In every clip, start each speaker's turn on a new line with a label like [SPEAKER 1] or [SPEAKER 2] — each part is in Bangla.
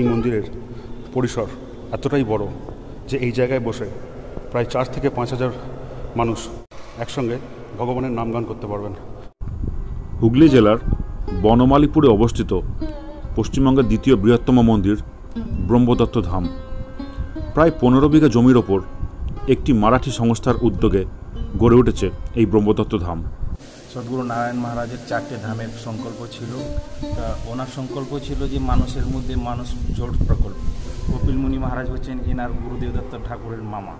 [SPEAKER 1] এই মন্দিরের পরিসর এতটাই বড় যে এই জায়গায় বসে প্রায় 4 থেকে 5 হাজার মানুষ একসঙ্গে ভগবানের নামগান করতে পারবেন।
[SPEAKER 2] হুগলি জেলার বনমালীপুরে অবস্থিত পশ্চিমবঙ্গের দ্বিতীয় বৃহত্তম মন্দির ব্রহ্মদত্ত ধাম। প্রায় 15 বিঘা জমির ওপর একটি মারাঠি সংস্থার উদ্যোগে গড়ে উঠেছে এই ব্রহ্মদত্ত ধাম।
[SPEAKER 3] সদ্গুরু নারায়ণ মহারাজের 4টে ধামের সংকল্প ছিল। তা ওনার সংকল্প ছিল যে মানুষের মধ্যে মানুষ জোট প্রকল্প। কপিল মুনি মহারাজ হচ্ছেন এনার গুরুদেব দত্ত ঠাকুরের মামা।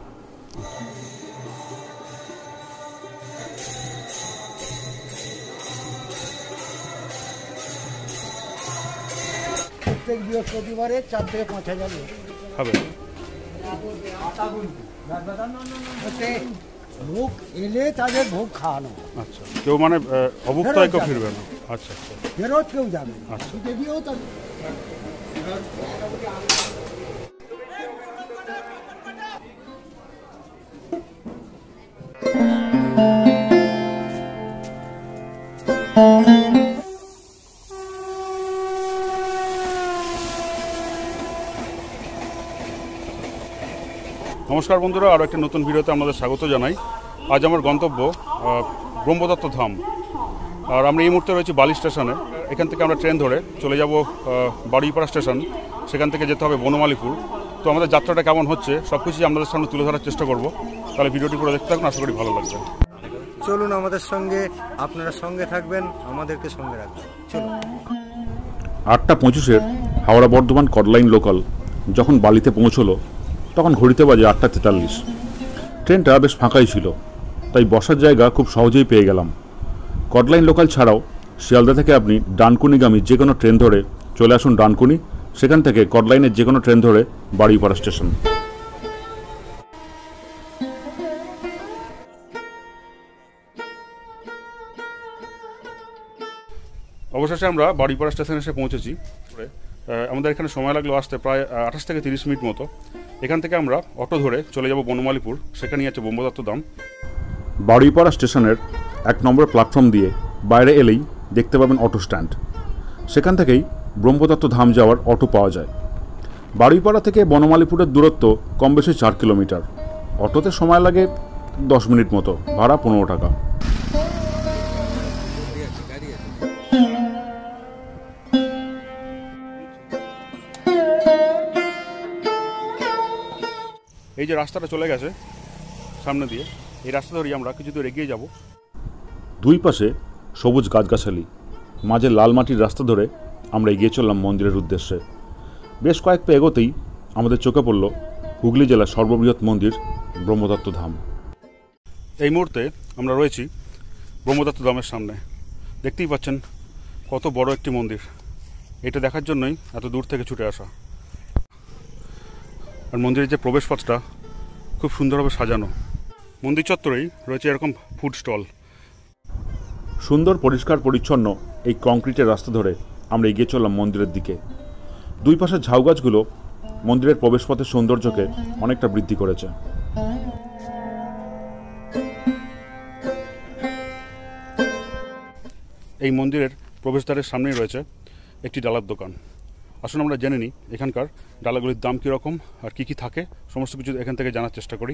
[SPEAKER 4] প্রত্যেক বৃহস্পতিবারে 4 থেকে 5 হাজার
[SPEAKER 1] হবে।
[SPEAKER 4] লোক এলে তাদের ভোগ খাওয়ানো।
[SPEAKER 1] আচ্ছা, কেউ মানে অভুক্ত হয় কেউ ফিরবে না। আচ্ছা আচ্ছা,
[SPEAKER 4] ফেরত কেউ যাবে।
[SPEAKER 1] আচ্ছা,
[SPEAKER 4] যদিও তার
[SPEAKER 1] নমস্কার বন্ধুরা, আরও একটা নতুন ভিডিওতে আমাদের স্বাগত জানাই। আজ আমার গন্তব্য ব্রহ্মদত্ত ধাম। আর আমরা এই মুহূর্তে রয়েছি বালি স্টেশনে। এখান থেকে আমরা ট্রেন ধরে চলে যাব বারুইপাড়া স্টেশন, সেখান থেকে যেতে হবে বনমালীপুর। তো আমাদের যাত্রাটা কেমন হচ্ছে সব কিছুই আপনাদের সামনে তুলে ধরার চেষ্টা করব। তাহলে ভিডিওটি পুরো দেখতে থাকুন, আশা করি ভালো লাগবে।
[SPEAKER 5] চলুন আমাদের সঙ্গে, আপনারা সঙ্গে থাকবেন, আমাদেরকে সঙ্গে রাখবেন। চলুন।
[SPEAKER 2] 8:25-এর হাওড়া বর্ধমান কডলাইন লোকাল যখন বালিতে পৌঁছলো তখন ঘড়িতে বাজে 8:43। ট্রেনটা বেশ ফাঁকাই ছিল, তাই বসার জায়গা খুব সহজেই পেয়ে গেলাম। কডলাইন লোকাল ছাড়াও শিয়ালদা থেকে আপনি ডানকুনিগামী যে কোনো ট্রেন ধরে চলে আসুন ডানকুনি, সেখান থেকে কডলাইনের যে কোনো ট্রেন ধরে বারুইপাড়া স্টেশন।
[SPEAKER 1] অবশেষে আমরা বারুইপাড়া স্টেশনে এসে পৌঁছেছি। আমাদের এখানে সময় লাগলো আসতে প্রায় 28 থেকে 30 মিনিট মতো। এখান থেকে আমরা অটো ধরে চলে যাব বনমালীপুর, সেখানেই আছে ব্রহ্মদত্ত ধাম।
[SPEAKER 2] বারুইপাড়া স্টেশনের 1 নম্বর প্ল্যাটফর্ম দিয়ে বাইরে এলেই দেখতে পাবেন অটো স্ট্যান্ড। সেখান থেকেই ব্রহ্মদত্ত ধাম যাওয়ার অটো পাওয়া যায়। বারুইপাড়া থেকে বনমালীপুরের দূরত্ব কম বেশি 4 কিলোমিটার। অটোতে সময় লাগে 10 মিনিট মতো, ভাড়া 15 টাকা।
[SPEAKER 1] এই যে রাস্তাটা চলে গেছে সামনে দিয়ে, এই রাস্তা ধরেই আমরা কিছু দূর এগিয়ে যাব।
[SPEAKER 2] দুই পাশে সবুজ গাছগাছালি, মাঝে লাল মাটির রাস্তা ধরে আমরা এগিয়ে চললাম মন্দিরের উদ্দেশ্যে। বেশ কয়েক পা এগোতেই আমাদের চোখে পড়ল হুগলি জেলার সর্ববৃহৎ মন্দির ব্রহ্মদত্ত ধাম।
[SPEAKER 1] এই মুহূর্তে আমরা রয়েছি ব্রহ্মদত্ত ধামের সামনে। দেখতেই পাচ্ছেন কত বড় একটি মন্দির। এটা দেখার জন্যই এত দূর থেকে ছুটে আসা। আর মন্দিরের যে প্রবেশপথটা খুব সুন্দরভাবে সাজানো। মন্দির চত্বরেই রয়েছে এরকম ফুড স্টল।
[SPEAKER 2] সুন্দর পরিষ্কার পরিচ্ছন্ন এই কংক্রিটের রাস্তা ধরে আমরা এগিয়ে চললাম মন্দিরের দিকে। দুই পাশের ঝাউ গাছগুলো মন্দিরের প্রবেশপথের সৌন্দর্যকে অনেকটা বৃদ্ধি করেছে।
[SPEAKER 1] এই মন্দিরের প্রবেশদ্বারের সামনেই রয়েছে একটি ডালার দোকান। আসুন আমরা জেনে নিই এখানকার ডালাগুলির দাম কীরকম আর কী কী থাকে, সমস্ত কিছু এখান থেকে জানার চেষ্টা করি।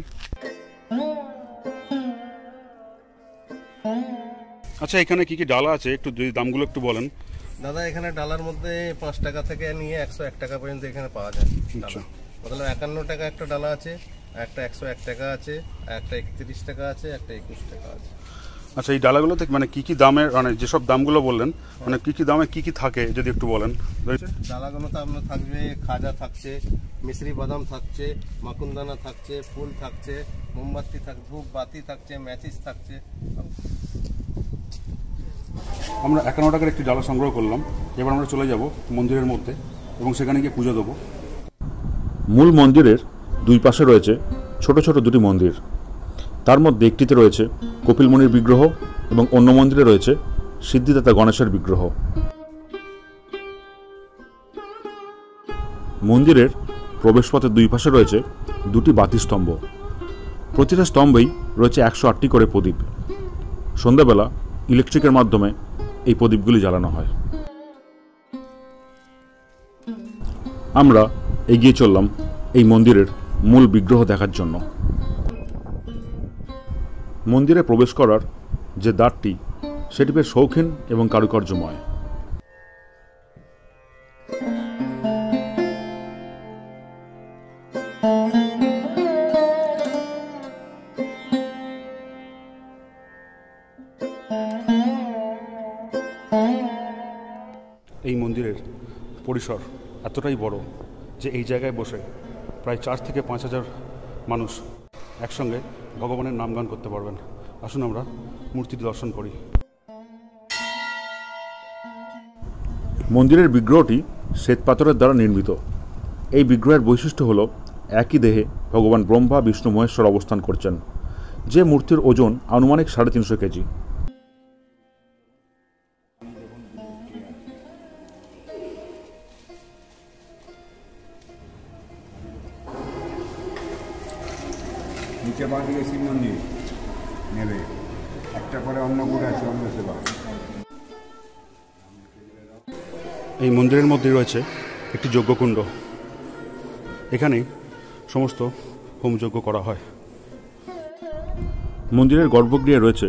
[SPEAKER 1] আচ্ছা, এখানে কী কী ডালা আছে একটু যদি দামগুলো একটু বলেন।
[SPEAKER 5] দাদা, এখানে ডালার মধ্যে 5 টাকা থেকে নিয়ে 101 টাকা পর্যন্ত এখানে পাওয়া যায়।
[SPEAKER 1] আচ্ছা,
[SPEAKER 5] মতলব 51 টাকা একটা ডালা আছে, একটা 101 টাকা আছে, একটা 31 টাকা আছে, একটা 21 টাকা আছে।
[SPEAKER 1] আচ্ছা, এই ডালাগুলোতে মানে কী কী দামের, মানে যেসব দামগুলো বললেন মানে কী কী দামে কী কী থাকে যদি একটু বলেন।
[SPEAKER 5] ডালাগুলোতে আপনার থাকবে খাজা থাকছে, মিশ্রি বাদাম থাকছে, মাকুনদানা থাকছে, ফুল থাকছে, মোমবাতি থাকছে, ধূপ বাতি থাকছে, ম্যাচিস থাকছে।
[SPEAKER 1] আমরা 51 টাকার একটি ডালা সংগ্রহ করলাম। এবার আমরা চলে যাব মন্দিরের মধ্যে এবং সেখানে গিয়ে পুজো দেবো।
[SPEAKER 2] মূল মন্দিরের দুই পাশে রয়েছে ছোট ছোট দুটি মন্দির। তার মধ্যে একটিতে রয়েছে কপিল মুনির বিগ্রহ এবং অন্য মন্দিরে রয়েছে সিদ্ধিদাতা গণেশের বিগ্রহ। মন্দিরের প্রবেশপথের দুই পাশে রয়েছে দুটি বাতিস্তম্ভ। প্রতিটা স্তম্ভেই রয়েছে 108টি করে প্রদীপ। সন্ধ্যাবেলা ইলেকট্রিকের মাধ্যমে এই প্রদীপগুলি জ্বালানো হয়। আমরা এগিয়ে চললাম এই মন্দিরের মূল বিগ্রহ দেখার জন্য। মন্দিরে প্রবেশ করার যে দ্বারটি সেটি বেশ শৌখিন এবং কারুকার্যময়।
[SPEAKER 1] এই মন্দিরের পরিসর এতটাই বড় যে এই জায়গায় বসে প্রায় 4 থেকে 5 হাজার মানুষ একসঙ্গে ভগবানের নামগান করতে পারবেন। আসুন আমরা মূর্তিটি দর্শন করি।
[SPEAKER 2] মন্দিরের বিগ্রহটি শ্বেতপাথরের দ্বারা নির্মিত। এই বিগ্রহের বৈশিষ্ট্য হল একই দেহে ভগবান ব্রহ্মা, বিষ্ণু, মহেশ্বর অবস্থান করছেন, যে মূর্তির ওজন আনুমানিক 350 কেজি।
[SPEAKER 6] নিচে বাঁদিকে শিব মন্দির নেবে, একটা পরে অন্নকূট আছে, অন্ন সেবা।
[SPEAKER 1] এই মন্দিরের মধ্যে রয়েছে একটি যজ্ঞকুণ্ড। এখানেই সমস্ত হোমযজ্ঞ করা হয়।
[SPEAKER 2] মন্দিরের গর্ভগৃহে রয়েছে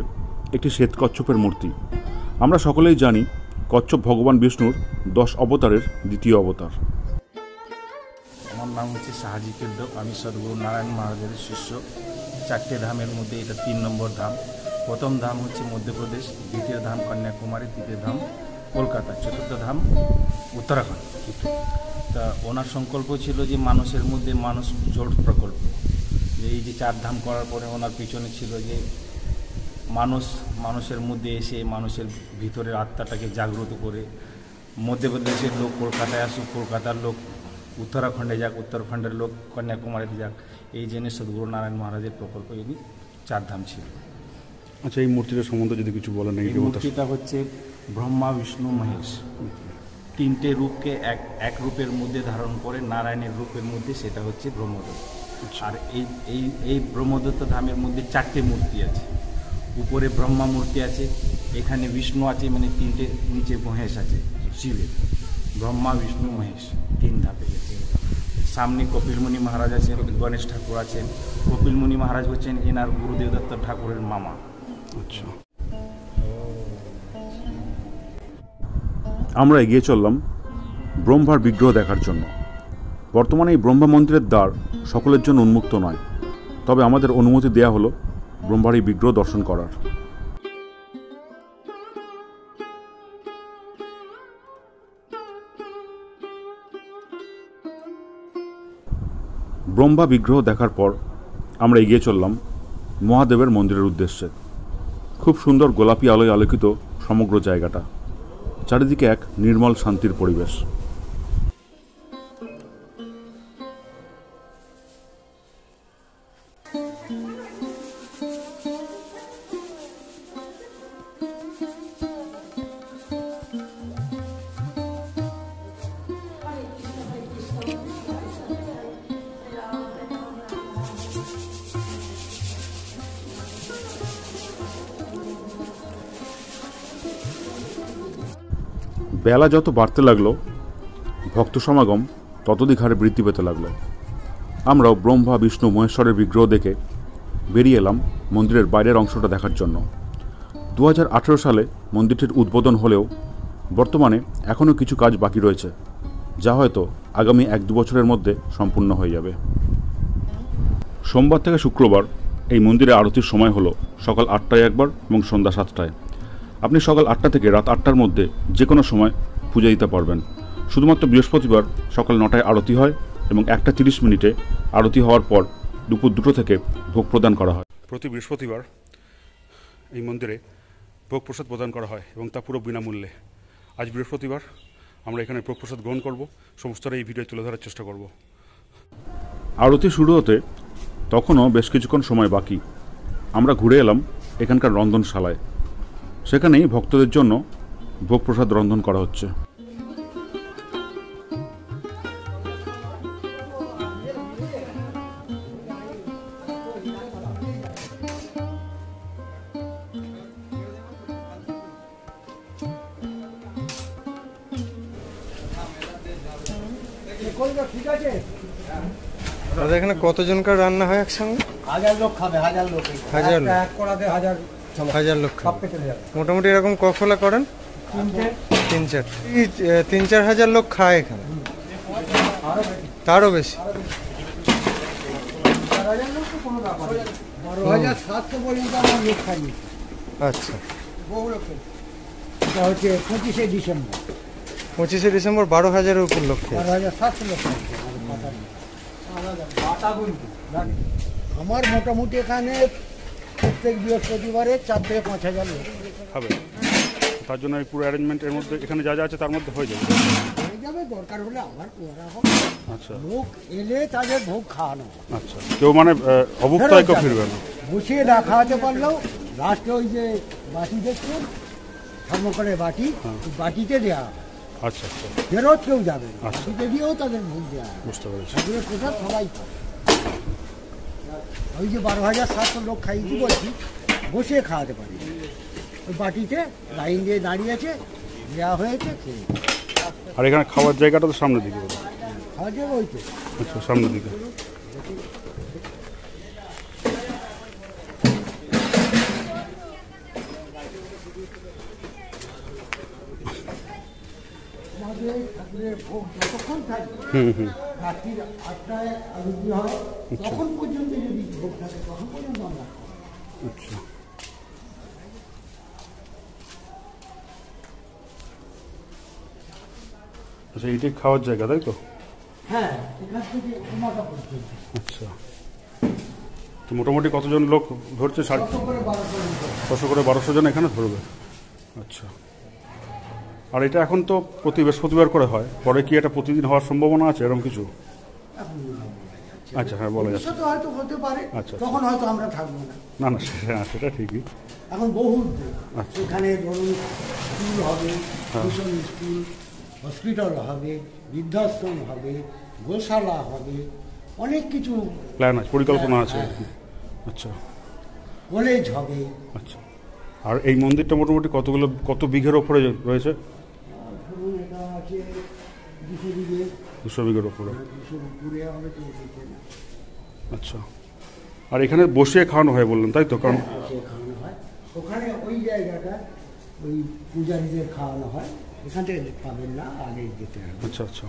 [SPEAKER 2] একটি শ্বেত কচ্ছপের মূর্তি। আমরা সকলেই জানি কচ্ছপ ভগবান বিষ্ণুর 10 অবতারের দ্বিতীয় অবতার।
[SPEAKER 3] আমার নাম হচ্ছে শাহাজি কেদ্দক। আমি সদ্গুরু নারায়ণ মহারাজের শিষ্য। 4টে ধামের মধ্যে এটা 3 নম্বর ধাম। প্রথম ধাম হচ্ছে মধ্যপ্রদেশ, দ্বিতীয় ধাম কন্যাকুমারী, তৃতীয় ধাম কলকাতা, চতুর্থ ধাম উত্তরাখণ্ড। তা ওনার সংকল্প ছিল যে মানুষের মধ্যে মানুষ জোট প্রকল্প, যে এই যে 4 ধাম করার পরে ওনার পিছনে ছিল যে মানুষের মধ্যে এসে মানুষের ভিতরের আত্মাটাকে জাগ্রত করে, মধ্যপ্রদেশের লোক কলকাতায় আসুক, কলকাতার লোক উত্তরাখণ্ডে যাক, উত্তরাখণ্ডের লোক কন্যাকুমারীতে যাক, এই জন্য সদ্গুরু নারায়ণ মহারাজের প্রকল্প এই 4 ধাম ছিল।
[SPEAKER 1] আচ্ছা, এই মূর্তিটার সম্বন্ধে যদি কিছু বলেন।
[SPEAKER 3] এই মূর্তিটা হচ্ছে ব্রহ্মা, বিষ্ণু, মহেশ 3টে রূপকে এক রূপের মধ্যে ধারণ করে, নারায়ণের রূপের মধ্যে, সেটা হচ্ছে ব্রহ্মদত্ত। আর এই ব্রহ্মদত্ত ধামের মধ্যে 4টে মূর্তি আছে। উপরে ব্রহ্মা মূর্তি আছে, এখানে বিষ্ণু আছে, মানে 3টে, নিচে মহেশ আছে শিবের। ব্রহ্মা, বিষ্ণু, মহেশ 3 ধাপে গেছে। সামনে কপিলমুনি মহারাজ আছেন, গণেশ ঠাকুর আছেন। কপিলমুনি মহারাজ হচ্ছেন এনার গুরুদেব দত্ত ঠাকুরের মামা।
[SPEAKER 1] আচ্ছা,
[SPEAKER 2] আমরা এগিয়ে চললাম ব্রহ্মার বিগ্রহ দেখার জন্য। বর্তমানে এই ব্রহ্মা মন্দিরের দ্বার সকলের জন্য উন্মুক্ত নয়, তবে আমাদের অনুমতি দেয়া হলো ব্রহ্মার এই বিগ্রহ দর্শন করার। ব্রহ্মা বিগ্রহ দেখার পর আমরা এগিয়ে চললাম মহাদেবের মন্দিরের উদ্দেশ্যে। খুব সুন্দর গোলাপি আলোয় আলোকিত সমগ্র জায়গাটা, চারিদিকে এক নির্মল শান্তির পরিবেশ। বেলা যত বাড়তে লাগলো, ভক্ত সমাগম ততোধিক হারে বৃদ্ধি পেতে লাগলো। আমরাও ব্রহ্মা, বিষ্ণু, মহেশ্বরের বিগ্রহ দেখে বেরিয়ে এলাম মন্দিরের বাইরের অংশটা দেখার জন্য। 2018 সালে মন্দিরটির উদ্বোধন হলেও বর্তমানে এখনও কিছু কাজ বাকি রয়েছে, যা হয়তো আগামী 1-2 বছরের মধ্যে সম্পূর্ণ হয়ে যাবে। সোমবার থেকে শুক্রবার এই মন্দিরে আরতির সময় হলো সকাল 8টায় একবার এবং সন্ধ্যা 7টায়। আপনি সকাল 8টা থেকে রাত 8টার মধ্যে যে কোনো সময় পূজা দিতে পারবেন। শুধুমাত্র বৃহস্পতিবার সকাল 9টায় আরতি হয় এবং 1:30 আরতি হওয়ার পর দুপুর 2টো থেকে ভোগ প্রদান করা হয়।
[SPEAKER 1] প্রতি বৃহস্পতিবার এই মন্দিরে ভোগ প্রসাদ প্রদান করা হয় এবং তা পুরো বিনামূল্যে। আজ বৃহস্পতিবার আমরা এখানে ভোগ প্রসাদ গ্রহণ করব, সমস্তটা এই ভিডিও তুলে ধরার চেষ্টা করব।
[SPEAKER 2] আরতি শুরু হতে তখনও বেশ কিছুক্ষণ সময় বাকি। আমরা ঘুরে এলাম এখানকার রন্ধনশালায়। সেখানেই ভক্তদের জন্য ভোগ প্রসাদ রন্ধন করা হচ্ছে।
[SPEAKER 4] বলবো ঠিক আছে।
[SPEAKER 5] দাদা এখানে কতজনকার রান্না হয় একসঙ্গে?
[SPEAKER 4] 1000 লোক খাবে, 1000 লোক।
[SPEAKER 5] 1000 লোক?
[SPEAKER 4] এক করাতে 1000
[SPEAKER 5] 1000 লোক
[SPEAKER 4] সব
[SPEAKER 5] খাবে।
[SPEAKER 4] পেটে যাবে।
[SPEAKER 5] মোটামুটি এরকম কখলা করেন? 3-4 3-4 হাজার লোক খায় এখানে, তারও বেশি।
[SPEAKER 4] 4000 লোক তো কোনো ব্যাপার না। 12700 পর্যন্ত আমরা লোক খাই।
[SPEAKER 5] আচ্ছা,
[SPEAKER 4] বহু লোকে। এটা হচ্ছে 25শে ডিসেম্বর।
[SPEAKER 5] 25শে ডিসেম্বর 12,000-এর উপর লোক খেয়েছে।
[SPEAKER 4] 12700 লোক খাই। আমার মোটামুটি এখানে প্রত্যেক বৃহস্পতিবারে 4 থেকে 5000 লোক
[SPEAKER 1] খাবে। তার জন্য এই পুরো অ্যারেঞ্জমেন্টের মধ্যে এখানে যা যা আছে তার মধ্যে হয়ে যাবে।
[SPEAKER 4] হয়ে যাবে, দরকার হলে আবার করা হবে।
[SPEAKER 1] আচ্ছা
[SPEAKER 4] লোক এলে তাদের ভোগ খাওয়ানো।
[SPEAKER 1] আচ্ছা, কেউ মানে অভুক্তায় কেউ ফিরবে না।
[SPEAKER 4] বসিয়ে না খাওয়াতে পারলেও লাস্টে ওই যে বাটি দেখছেন, থার্মোকলের বাটি, ওই বাটিতে দেওয়া হবে।
[SPEAKER 1] আচ্ছা আচ্ছা,
[SPEAKER 4] ফেরত কেউ যাবে না,
[SPEAKER 1] আচ্ছা।
[SPEAKER 4] বাটিতে দিয়েও তাদের ভোগ দেওয়া হবে।
[SPEAKER 1] বুঝতে পেরেছি।
[SPEAKER 4] এগুলো প্রসাদ সবাই খায়। ওই যে 12,700 লোক খাইয়েছি বলছি, বসিয়ে খাওয়াতে পারি। ওই বাটিতে লাইন দিয়ে দাঁড়িয়েছে, দেওয়া হয়েছে, খেয়ে
[SPEAKER 1] আর এখানে খাওয়ার জায়গাটা তো সামনের দিকে বোধহয়।
[SPEAKER 4] খাওয়া যাবে ওই তো।
[SPEAKER 1] আচ্ছা, সামনের দিকে।
[SPEAKER 4] আমাদের ঠাকুরের ভোগ যতক্ষণ থাকবে, রাত্রির 8টায় আরতি হয়, তখন পর্যন্ত যদি ভোগ থাকে তখন পর্যন্ত আমরা খাই।
[SPEAKER 1] আচ্ছা, আচ্ছা, এইটাই খাওয়ার জায়গা তাই তো?
[SPEAKER 4] হ্যাঁ, এখান থেকে উমাটা পর্যন্ত
[SPEAKER 1] আচ্ছা, তো মোটামুটি কতজন লোক ধরছে?
[SPEAKER 4] 600 করে 1200 লোক।
[SPEAKER 1] 600 করে 1200 জন এখানে ধরবে। আচ্ছা, আর এটা এখন তো প্রতি বৃহস্পতিবার করে হয়, পরে কি এটা প্রতিদিন হওয়ার সম্ভাবনা আছে এরকম কিছু?
[SPEAKER 4] এখন না বলা যাচ্ছে।
[SPEAKER 1] আচ্ছা, হ্যাঁ বলা যাচ্ছে।
[SPEAKER 4] ভবিষ্যতে হয়তো হতে পারে,
[SPEAKER 1] আচ্ছা।
[SPEAKER 4] তখন হয়তো আমরা থাকবো না।
[SPEAKER 1] না না, সেটা ঠিকই।
[SPEAKER 4] এখন বহু
[SPEAKER 1] আচ্ছা।
[SPEAKER 4] এখানে ধরুন স্কুল হবে, মিশন স্কুল, হসপিটাল হবে, বৃদ্ধাশ্রম হবে, গোশালা হবে, অনেক কিছু,
[SPEAKER 1] প্ল্যান আছে, পরিকল্পনা আছে। আচ্ছা
[SPEAKER 4] কলেজ হবে।
[SPEAKER 1] আচ্ছা, আর এই মন্দিরটা মোটামুটি কত বিঘের ওপরে রয়েছে?
[SPEAKER 4] ধরুন এটা আছে 200 বিঘে,
[SPEAKER 1] 200 বিঘের ওপরে।
[SPEAKER 4] 200 উপরে হবে তো দেখে না।
[SPEAKER 1] আচ্ছা, আর এখানে বসিয়ে খাওয়ানো হয় বললেন তাই তো? কারণ
[SPEAKER 4] সে খাওয়ানো হয় ওখানে, ওই জায়গাটা ওই পূজারীদের খাওয়ানো হয়, এখান থেকে পাবেন না, আগে যেতে হবে।
[SPEAKER 1] আচ্ছা আচ্ছা,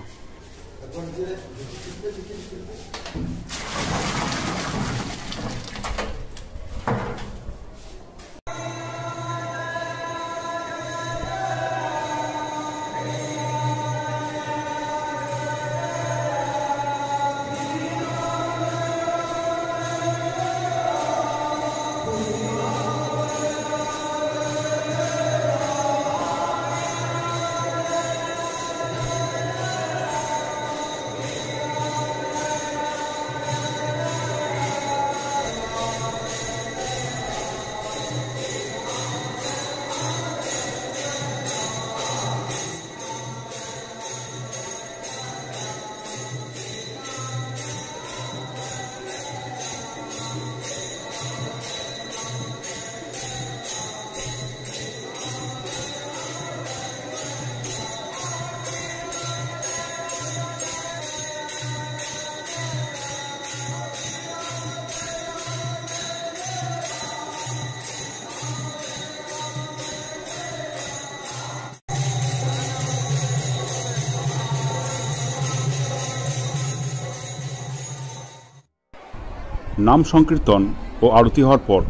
[SPEAKER 2] নাম সংকীর্তন ও আরতি হওয়ার পর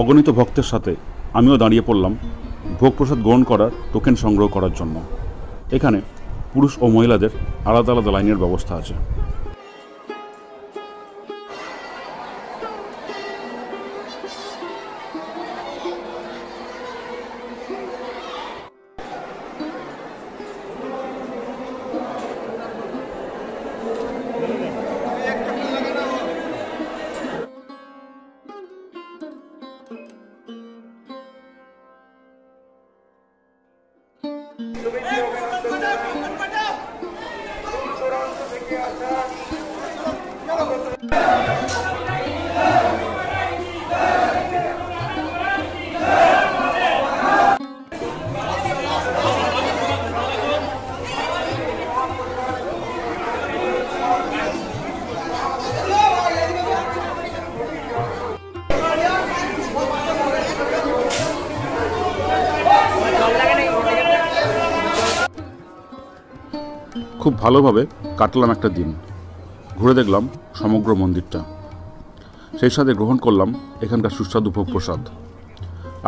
[SPEAKER 2] অগণিত ভক্তের সাথে আমিও দাঁড়িয়ে পড়লাম ভোগ প্রসাদ গ্রহণ করার টোকেন সংগ্রহ করার জন্য। এখানে পুরুষ ও মহিলাদের আলাদা আলাদা লাইনের ব্যবস্থা আছে।
[SPEAKER 5] থেকে আসা
[SPEAKER 2] খুব ভালোভাবে কাটলাম একটা দিন, ঘুরে দেখলাম সমগ্র মন্দিরটা, সেই সাথে গ্রহণ করলাম এখানকার সুস্বাদু ভোগ প্রসাদ।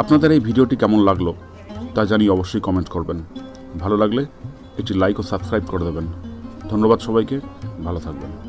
[SPEAKER 2] আপনাদের এই ভিডিওটি কেমন লাগলো তা জানিয়ে অবশ্যই কমেন্ট করবেন। ভালো লাগলে একটি লাইক ও সাবস্ক্রাইব করে দেবেন। ধন্যবাদ সবাইকে, ভালো থাকবেন।